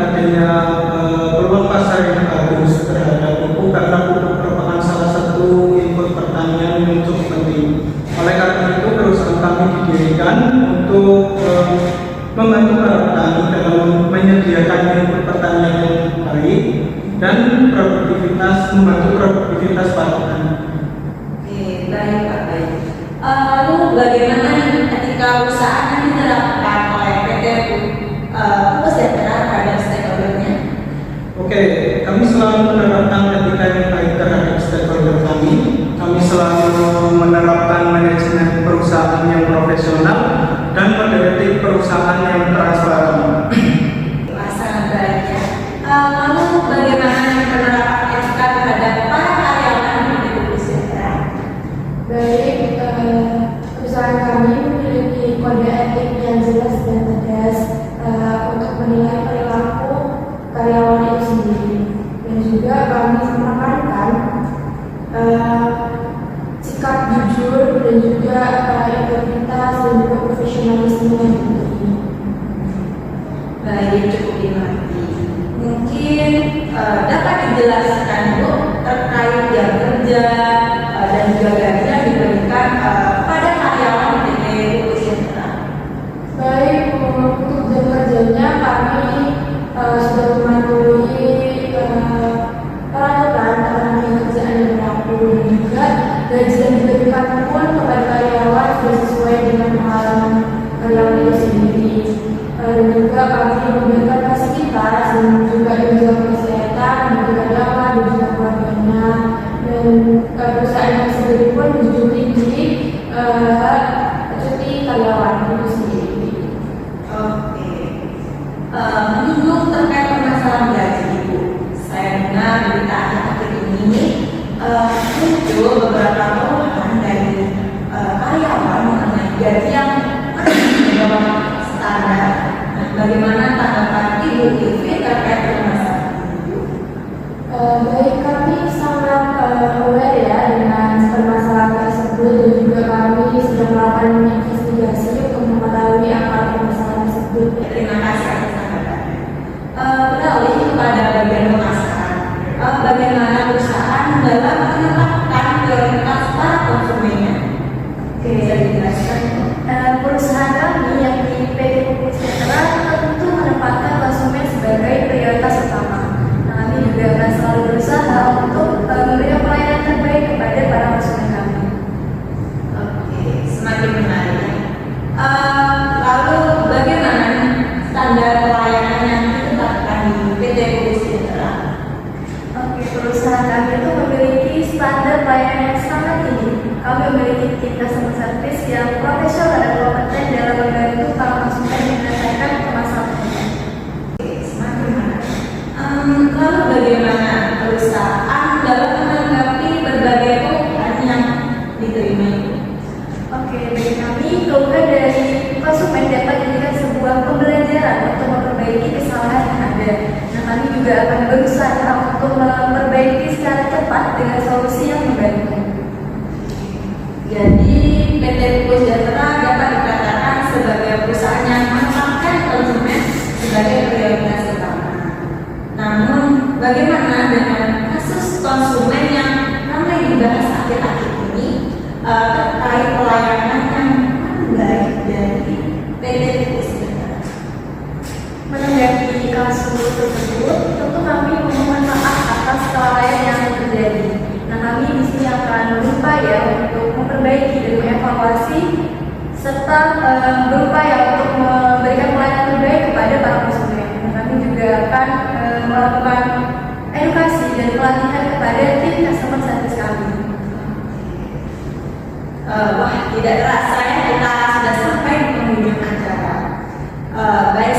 adanya peluang pasar yang bagus terhadap pupuk karena pupuk merupakan salah satu input pertanian yang cukup penting. Oleh karena itu perusahaan kami didirikan untuk membantu para petani dalam menyediakan input pertanian yang baik dan membantu produktivitas para petani. Oke, baik Pak, baik. Lalu bagaimana ketika perusahaan diterapkan oleh PT Pupuk Sejahtera terhadap stakeholder-nya? Oke, kami selalu menerapkan etika yang baik terhadap stakeholder kami. Kami selalu menerapkan manajemen perusahaan yang profesional dan kode etik perusahaan yang transparan. Sangat baik ya. Lalu bagaimana penerapan etika terhadap para karyawan di Pupuk Sejahtera? Baik, perusahaan kami memiliki kode etik yang jelas dan tegas untuk menilai perilaku karyawan itu sendiri, dan juga kami menekankan sikap jujur dan juga integritas dan juga profesionalisme yang tinggi. Baik, cukup dimengerti. Mungkin dapat dijelaskan Bu terkait jam kerja dan juga gaji yang diberikan pada karyawan PT Pupuk Sejahtera. Baik, untuk jam kerjanya kami sudah mematuhi peraturan tentang jam kerja yang berlaku, dan juga gaji yang diberikan pun kepada karyawan sudah sesuai dengan pengalaman karyawan itu sendiri. Dan juga kami memberikan fasilitas dan juga tunjangan kesehatan bagi karyawan dan juga keluarganya, dan perusahaan yang sendiri pun menjunjung tinggi cuti karyawan itu sendiri. Oke. Menyinggung terkait permasalahan gaji Ibu. Saya dengar berita akhir ini muncul beberapa keluhan dari karyawan mengenai gaji yang di bawah standar. Nah, bagaimana tanggapan Ibu Ilvi terkait permasalahan itu? Baik, kami sangat aware ya dengan permasalahan tersebut, dan juga kami sedang melakukan investigasi untuk mengetahui akar permasalahan tersebut. Terima kasih atas tanggapannya. Beralih kepada bagian pemasaran. Bagaimana perusahaan dalam menetapkan prioritas para konsumennya? Oke, bisa dijelaskan? Perusahaan kami yakni PT Pupuk Sejahtera tentu menempatkan konsumen sebagai prioritas utama. Nah, kami juga akan selalu berusaha untuk memberikan pelayanan terbaik kepada para konsumen kami. Oke, semakin menarik. Lalu bagaimana standar pelayanan yang ditetapkan di PT Pupuk Sejahtera? Oke, perusahaan kami itu memiliki standar pelayanan yang sangat tinggi. Kami memiliki tim customer service yang profesional dan kompeten dalam membantu para konsumen menyelesaikan permasalahannya. Oke, semakin menarik. Lalu bagaimana perusahaan dalam menanggapi berbagai keluhan yang diterima itu? Oke, bagi kami keluhan dari konsumen dapat dijadikan sebuah pembelajaran untuk memperbaiki kesalahan yang ada. Nah, kami juga akan berusaha untuk memperbaiki secara cepat dengan solusi yang membantu. Jadi PT Pupuk Sejahtera dapat dikatakan sebagai perusahaan yang menempatkan konsumen sebagai prioritas utama. Namun, bagaimana dengan kasus konsumen yang ramai dibahas akhir-akhir ini terkait pelayanan yang kurang baik dari PT Pupuk Sejahtera? Menanggapi kasus tersebut, tentu kami memohon maaf atas kelalaian yang terjadi. Nah, kami di sini akan berupaya untuk memperbaiki dan mengevaluasi serta berupaya untuk memberikan pelayanan terbaik kepada para konsumen. Nah, kami juga akan melakukan edukasi dan pelatihan kepada tim customer service kami. Wah, tidak terasa ya kita sudah sampai di penghujung acara. Baik